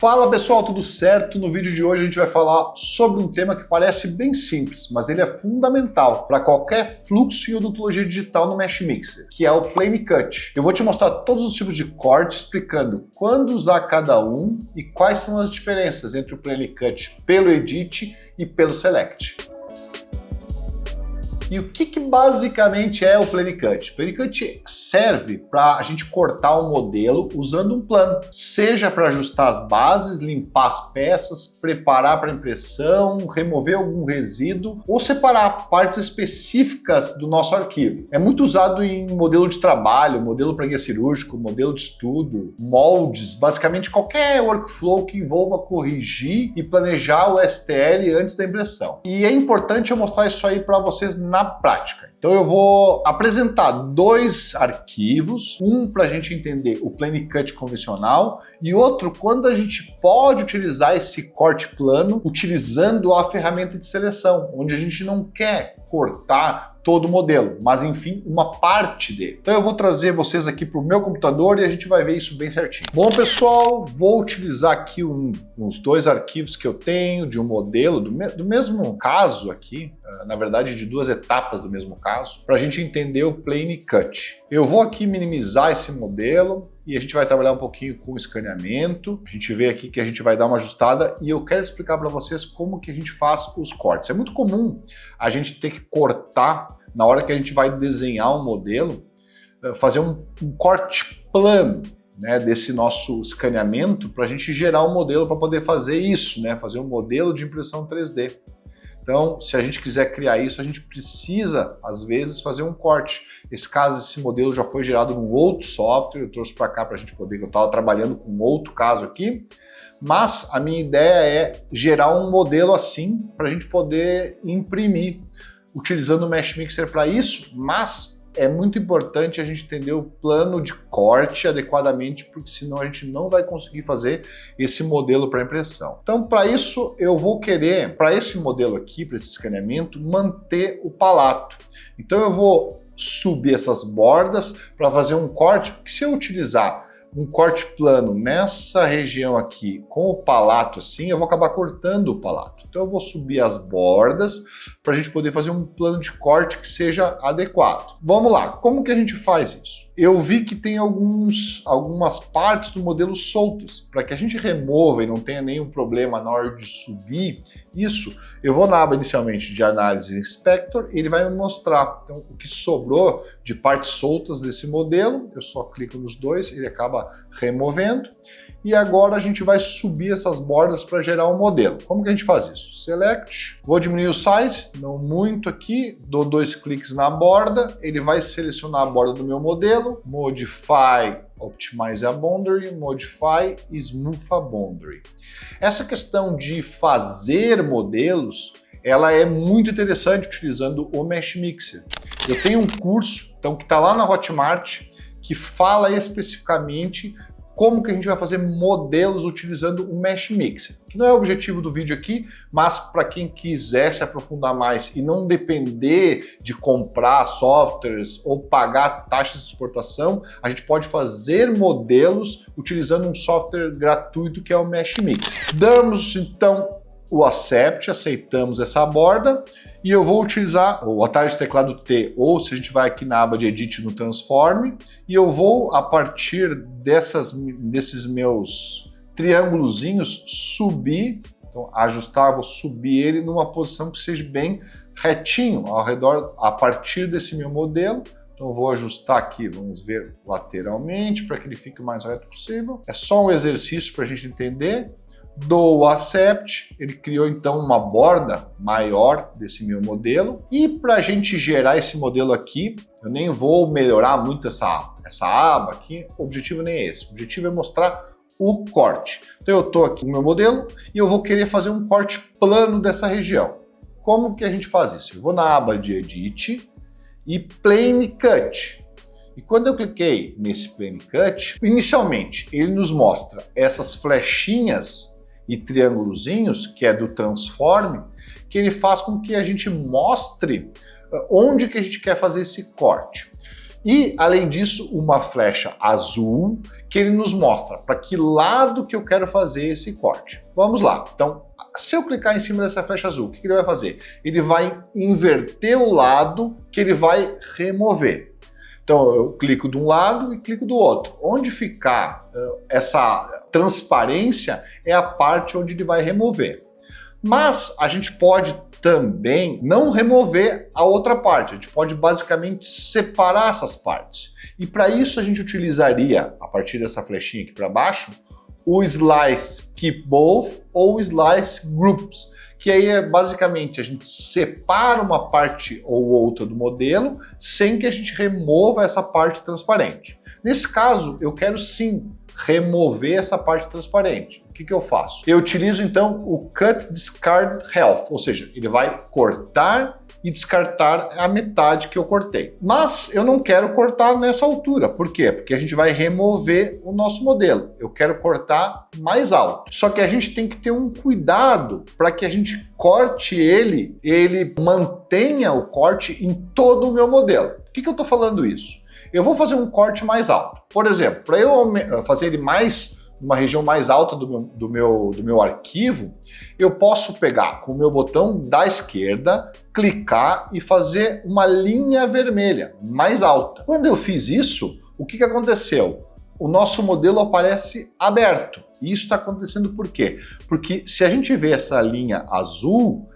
Fala pessoal, tudo certo? No vídeo de hoje a gente vai falar sobre um tema que parece bem simples, mas ele é fundamental para qualquer fluxo em odontologia digital no Mesh Mixer, que é o Plane Cut. Eu vou te mostrar todos os tipos de corte, explicando quando usar cada um e quais são as diferenças entre o Plane Cut pelo Edit e pelo Select. E o que basicamente é o Plane Cut? O Plane Cut serve para a gente cortar um modelo usando um plano, seja para ajustar as bases, limpar as peças, preparar para impressão, remover algum resíduo ou separar partes específicas do nosso arquivo. É muito usado em modelo de trabalho, modelo para guia cirúrgico, modelo de estudo, moldes, basicamente qualquer workflow que envolva corrigir e planejar o STL antes da impressão. E é importante eu mostrar isso aí para vocês na prática. Então eu vou apresentar dois arquivos, um para a gente entender o Plane Cut convencional e outro quando a gente pode utilizar esse corte plano utilizando a ferramenta de seleção, onde a gente não quer cortar todo o modelo, mas enfim, uma parte dele. Então eu vou trazer vocês aqui para o meu computador e a gente vai ver isso bem certinho. Bom pessoal, vou utilizar aqui uns dois arquivos que eu tenho de um modelo do mesmo caso aqui, na verdade de duas etapas do mesmo caso, para a gente entender o Plane Cut. Eu vou aqui minimizar esse modelo e a gente vai trabalhar um pouquinho com o escaneamento. A gente vê aqui que a gente vai dar uma ajustada e eu quero explicar para vocês como que a gente faz os cortes. É muito comum a gente ter que cortar na hora que a gente vai desenhar um modelo, fazer um corte plano, né, desse nosso escaneamento para a gente gerar um modelo para poder fazer isso, né, fazer um modelo de impressão 3D. Então, se a gente quiser criar isso, a gente precisa, às vezes, fazer um corte. Esse caso, esse modelo já foi gerado num outro software, eu trouxe para cá para a gente poder, eu estava trabalhando com outro caso aqui, mas a minha ideia é gerar um modelo assim para a gente poder imprimir, utilizando o Mesh Mixer para isso, mas é muito importante a gente entender o plano de corte adequadamente, porque senão a gente não vai conseguir fazer esse modelo para impressão. Então, para isso, eu vou querer, para esse modelo aqui, para esse escaneamento, manter o palato. Então, eu vou subir essas bordas para fazer um corte, porque se eu utilizar um corte plano nessa região aqui com o palato assim, eu vou acabar cortando o palato. Então eu vou subir as bordas para a gente poder fazer um plano de corte que seja adequado. Vamos lá, como que a gente faz isso? Eu vi que tem algumas partes do modelo soltas. Para que a gente remova e não tenha nenhum problema na hora de subir isso, eu vou na aba inicialmente de Análise Inspector e ele vai me mostrar então, o que sobrou de partes soltas desse modelo. Eu só clico nos dois, ele acaba removendo. E agora a gente vai subir essas bordas para gerar um modelo. Como que a gente faz isso? Select, vou diminuir o size, não muito aqui, dou dois cliques na borda, ele vai selecionar a borda do meu modelo, Modify, Optimize a Boundary, Modify e Smooth a Boundary. Essa questão de fazer modelos, ela é muito interessante utilizando o Mesh Mixer. Eu tenho um curso então, que está lá na Hotmart que fala especificamente como que a gente vai fazer modelos utilizando o Mesh Mixer. Que não é o objetivo do vídeo aqui, mas para quem quiser se aprofundar mais e não depender de comprar softwares ou pagar taxas de exportação, a gente pode fazer modelos utilizando um software gratuito que é o Mesh Mixer. Damos então o Accept, aceitamos essa borda, e eu vou utilizar o atalho de teclado T, ou se a gente vai aqui na aba de Edit no Transform, e eu vou, a partir desses meus triângulozinhos, subir, então ajustar, vou subir ele numa posição que seja bem retinho, ao redor, a partir desse meu modelo. Então eu vou ajustar aqui, vamos ver lateralmente, para que ele fique o mais reto possível. É só um exercício para a gente entender. Dou o Accept, ele criou então uma borda maior desse meu modelo. E para a gente gerar esse modelo aqui, eu nem vou melhorar muito essa aba aqui, o objetivo nem é esse. O objetivo é mostrar o corte. Então eu estou aqui no meu modelo e eu vou querer fazer um corte plano dessa região. Como que a gente faz isso? Eu vou na aba de Edit e Plane Cut. E quando eu cliquei nesse Plane Cut, inicialmente ele nos mostra essas flechinhas e triângulozinhos, que é do Transform, que ele faz com que a gente mostre onde que a gente quer fazer esse corte. E, além disso, uma flecha azul que ele nos mostra para que lado que eu quero fazer esse corte. Vamos lá. Então, se eu clicar em cima dessa flecha azul, o que ele vai fazer? Ele vai inverter o lado que ele vai remover. Então, eu clico de um lado e clico do outro. Onde ficar essa transparência é a parte onde ele vai remover. Mas a gente pode também não remover a outra parte, a gente pode basicamente separar essas partes. E para isso a gente utilizaria, a partir dessa flechinha aqui para baixo, o Slice Keep Both ou o Slice Groups, que aí é basicamente a gente separa uma parte ou outra do modelo sem que a gente remova essa parte transparente. Nesse caso, eu quero sim remover essa parte transparente. O que eu faço? Eu utilizo então o Cut Discard Half, ou seja, ele vai cortar e descartar a metade que eu cortei. Mas eu não quero cortar nessa altura. Por quê? Porque a gente vai remover o nosso modelo. Eu quero cortar mais alto. Só que a gente tem que ter um cuidado para que a gente corte ele mantenha o corte em todo o meu modelo. Por que eu estou falando isso? Eu vou fazer um corte mais alto. Por exemplo, para eu fazer ele numa região mais alta do meu arquivo, eu posso pegar com o meu botão da esquerda, clicar e fazer uma linha vermelha mais alta. Quando eu fiz isso, o que aconteceu? O nosso modelo aparece aberto. E isso está acontecendo por quê? Porque se a gente vê essa linha azul,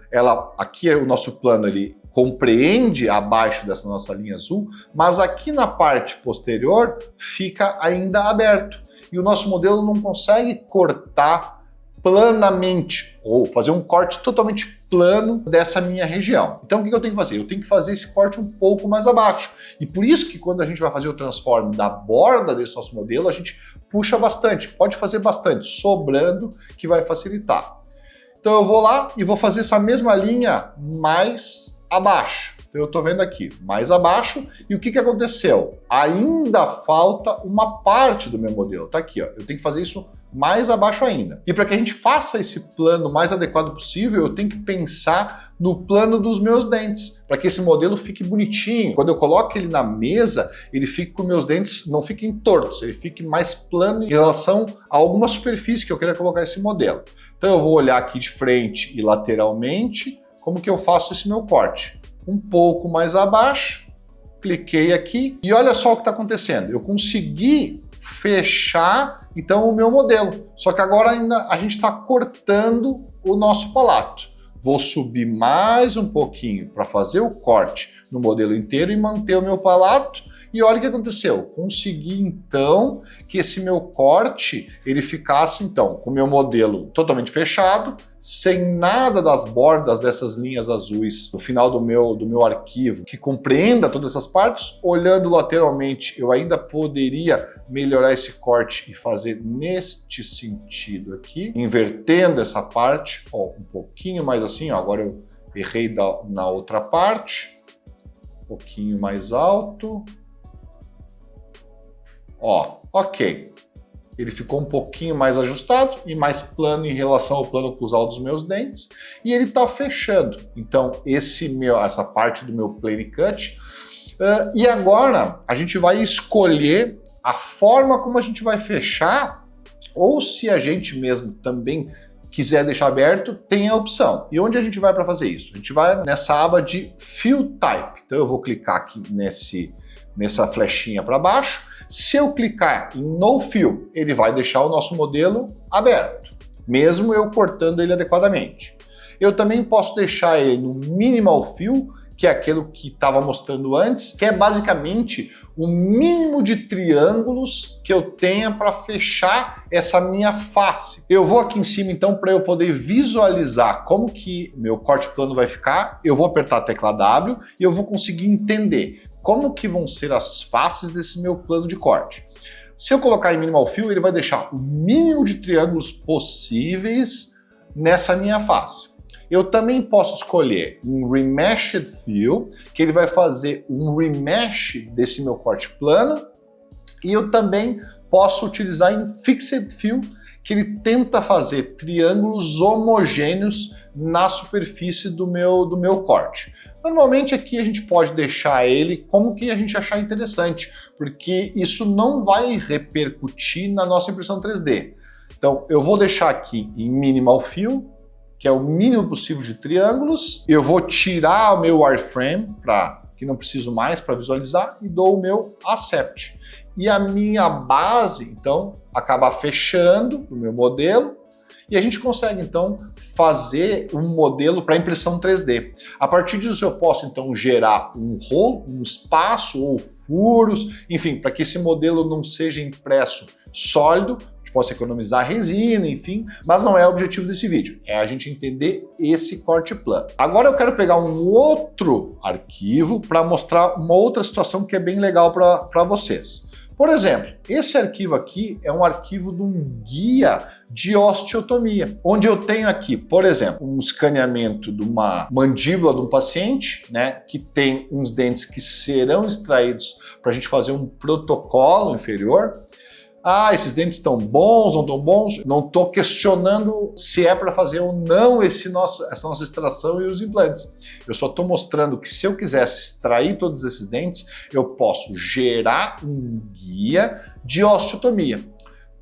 aqui é o nosso plano, ele compreende abaixo dessa nossa linha azul, mas aqui na parte posterior fica ainda aberto. E o nosso modelo não consegue cortar planamente, ou fazer um corte totalmente plano dessa minha região. Então o que eu tenho que fazer? Eu tenho que fazer esse corte um pouco mais abaixo. E por isso que quando a gente vai fazer o transform da borda desse nosso modelo, a gente puxa bastante, pode fazer bastante, sobrando, que vai facilitar. Então eu vou lá e vou fazer essa mesma linha mais abaixo. Então eu estou vendo aqui, mais abaixo, e o que aconteceu? Ainda falta uma parte do meu modelo. Tá aqui, ó. Eu tenho que fazer isso mais abaixo ainda. E para que a gente faça esse plano mais adequado possível, eu tenho que pensar no plano dos meus dentes, para que esse modelo fique bonitinho. Quando eu coloco ele na mesa, ele fique com meus dentes, não fiquem tortos, ele fique mais plano em relação a alguma superfície que eu queira colocar esse modelo. Então eu vou olhar aqui de frente e lateralmente, como que eu faço esse meu corte. Um pouco mais abaixo, cliquei aqui e olha só o que está acontecendo. Eu consegui fechar então o meu modelo, só que agora ainda a gente está cortando o nosso palato. Vou subir mais um pouquinho para fazer o corte no modelo inteiro e manter o meu palato. E olha o que aconteceu, consegui então que esse meu corte ele ficasse então com o meu modelo totalmente fechado, sem nada das bordas dessas linhas azuis no final do meu arquivo, que compreenda todas essas partes. Olhando lateralmente, eu ainda poderia melhorar esse corte e fazer neste sentido aqui, invertendo essa parte, ó, um pouquinho mais assim, ó, agora eu errei na outra parte, um pouquinho mais alto. Ó, ok. Ele ficou um pouquinho mais ajustado e mais plano em relação ao plano cruzado dos meus dentes. E ele está fechando. Então, essa parte do meu plane cut. E agora, a gente vai escolher a forma como a gente vai fechar, ou se a gente mesmo também quiser deixar aberto, tem a opção. E onde a gente vai para fazer isso? A gente vai nessa aba de Fill Type. Então, eu vou clicar aqui nessa flechinha para baixo. Se eu clicar em No Fill, ele vai deixar o nosso modelo aberto, mesmo eu cortando ele adequadamente. Eu também posso deixar ele no Minimal Fill, que é aquilo que estava mostrando antes, que é basicamente o mínimo de triângulos que eu tenha para fechar essa minha face. Eu vou aqui em cima então para eu poder visualizar como que meu corte plano vai ficar. Eu vou apertar a tecla W e eu vou conseguir entender como que vão ser as faces desse meu plano de corte. Se eu colocar em Minimal Fill, ele vai deixar o mínimo de triângulos possíveis nessa minha face. Eu também posso escolher um Remeshed Fill, que ele vai fazer um remesh desse meu corte plano, e eu também posso utilizar em Fixed Fill, que ele tenta fazer triângulos homogêneos na superfície do meu corte. Normalmente aqui a gente pode deixar ele como que a gente achar interessante, porque isso não vai repercutir na nossa impressão 3D. Então eu vou deixar aqui em Minimal Fill, que é o mínimo possível de triângulos. Eu vou tirar o meu wireframe, que não preciso mais para visualizar, e dou o meu Accept. E a minha base, então, acaba fechando o meu modelo, e a gente consegue, então, fazer um modelo para impressão 3D. A partir disso eu posso, então, gerar um rolo, um espaço ou furos, enfim, para que esse modelo não seja impresso sólido, possa economizar resina, enfim, mas não é o objetivo desse vídeo, é a gente entender esse corte plano. Agora eu quero pegar um outro arquivo para mostrar uma outra situação que é bem legal para vocês. Por exemplo, esse arquivo aqui é um arquivo de um guia de osteotomia, onde eu tenho aqui, por exemplo, um escaneamento de uma mandíbula de um paciente, né, que tem uns dentes que serão extraídos para a gente fazer um protocolo inferior. Ah, esses dentes estão bons, não estão bons? Não estou questionando se é para fazer ou não essa nossa extração e os implantes. Eu só estou mostrando que se eu quisesse extrair todos esses dentes, eu posso gerar um guia de osteotomia.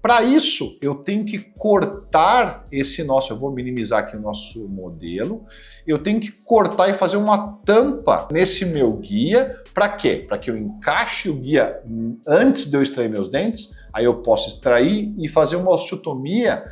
Para isso, eu tenho que cortar eu vou minimizar aqui o nosso modelo, eu tenho que cortar e fazer uma tampa nesse meu guia. Para quê? Para que eu encaixe o guia antes de eu extrair meus dentes, aí eu posso extrair e fazer uma osteotomia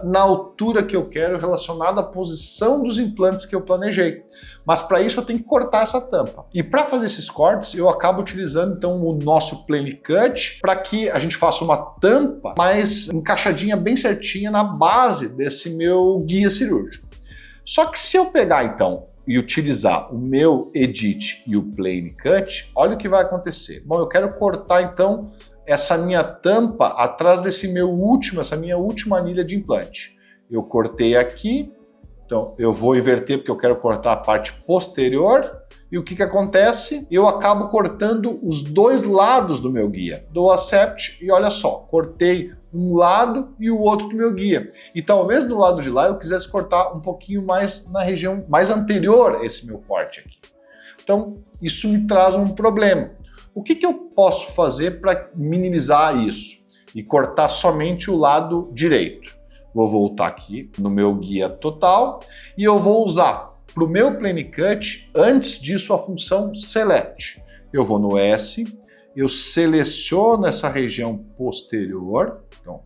na altura que eu quero, relacionada à posição dos implantes que eu planejei. Mas para isso eu tenho que cortar essa tampa. E para fazer esses cortes, eu acabo utilizando então o nosso Plane Cut para que a gente faça uma tampa mais encaixadinha, bem certinha na base desse meu guia cirúrgico. Só que se eu pegar então e utilizar o meu Edit e o Plane Cut, olha o que vai acontecer. Bom, eu quero cortar então essa minha tampa atrás essa minha última anilha de implante. Eu cortei aqui, então eu vou inverter porque eu quero cortar a parte posterior. E o que acontece? Eu acabo cortando os dois lados do meu guia. Dou Accept e olha só, cortei um lado e o outro do meu guia. E talvez do lado de lá eu quisesse cortar um pouquinho mais na região mais anterior a esse meu corte aqui. Então isso me traz um problema. O que eu posso fazer para minimizar isso e cortar somente o lado direito? Vou voltar aqui no meu guia total e eu vou usar para o meu Plane Cut, antes disso, a função Select. Eu vou no S, eu seleciono essa região posterior, então,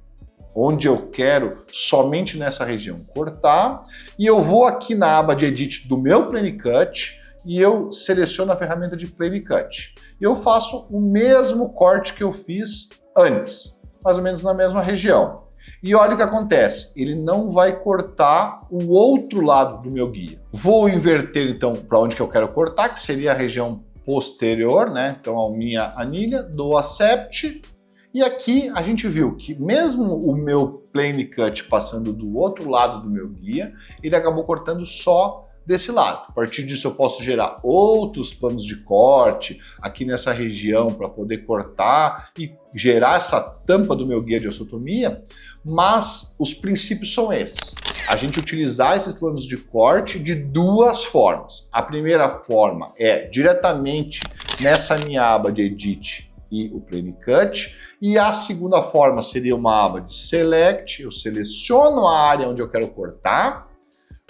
onde eu quero somente nessa região cortar, e eu vou aqui na aba de Edit do meu Plane Cut e eu seleciono a ferramenta de Plane Cut. E eu faço o mesmo corte que eu fiz antes, mais ou menos na mesma região. E olha o que acontece, ele não vai cortar o outro lado do meu guia. Vou inverter então para onde que eu quero cortar, que seria a região posterior, né? Então a minha anilha, dou Accept, e aqui a gente viu que mesmo o meu Plane Cut passando do outro lado do meu guia, ele acabou cortando só desse lado. A partir disso eu posso gerar outros planos de corte aqui nessa região para poder cortar e gerar essa tampa do meu guia de osteotomia, mas os princípios são esses. A gente utilizar esses planos de corte de duas formas. A primeira forma é diretamente nessa minha aba de Edit e o Plane Cut, e a segunda forma seria uma aba de Select, eu seleciono a área onde eu quero cortar,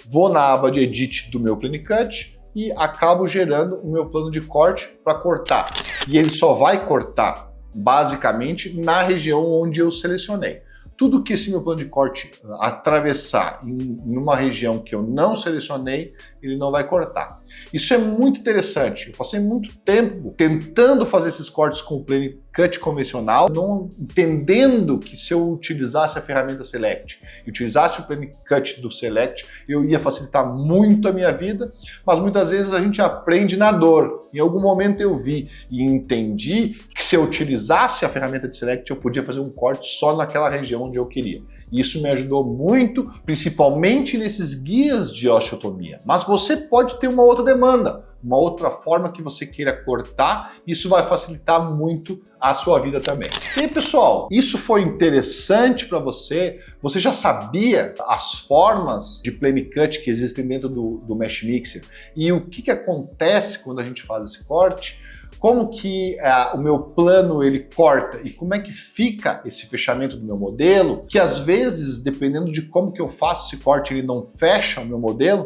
vou na aba de Edit do meu Plane Cut e acabo gerando o meu plano de corte para cortar. E ele só vai cortar, basicamente, na região onde eu selecionei. Tudo que esse meu plano de corte atravessar em uma região que eu não selecionei, ele não vai cortar. Isso é muito interessante. Eu passei muito tempo tentando fazer esses cortes com o Plane Cut convencional, não entendendo que se eu utilizasse a ferramenta Select e utilizasse o Plane Cut do Select, eu ia facilitar muito a minha vida, mas muitas vezes a gente aprende na dor. Em algum momento eu vi e entendi que se eu utilizasse a ferramenta de Select, eu podia fazer um corte só naquela região onde eu queria. E isso me ajudou muito, principalmente nesses guias de osteotomia. Mas você pode ter uma outra demanda. uma outra forma que você queira cortar, isso vai facilitar muito a sua vida também. E aí, pessoal, isso foi interessante para você? Você já sabia as formas de plane cut que existem dentro do Mesh Mixer? E o que acontece quando a gente faz esse corte? Como que o meu plano ele corta e como é que fica esse fechamento do meu modelo, que às vezes, dependendo de como que eu faço esse corte, ele não fecha o meu modelo,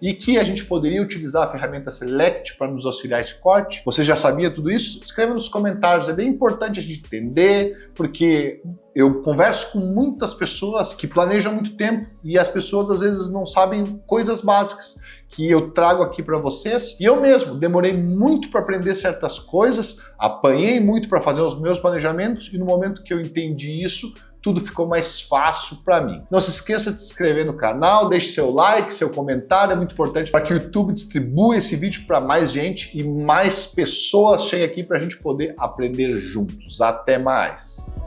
e que a gente poderia utilizar a ferramenta Select para nos auxiliar esse corte. Você já sabia tudo isso? Escreva nos comentários, é bem importante a gente entender, porque eu converso com muitas pessoas que planejam há muito tempo e as pessoas às vezes não sabem coisas básicas que eu trago aqui para vocês. E eu mesmo demorei muito para aprender certas coisas, apanhei muito para fazer os meus planejamentos e no momento que eu entendi isso, tudo ficou mais fácil para mim. Não se esqueça de se inscrever no canal, deixe seu like, seu comentário, é muito importante para que o YouTube distribua esse vídeo para mais gente e mais pessoas cheguem aqui para a gente poder aprender juntos. Até mais!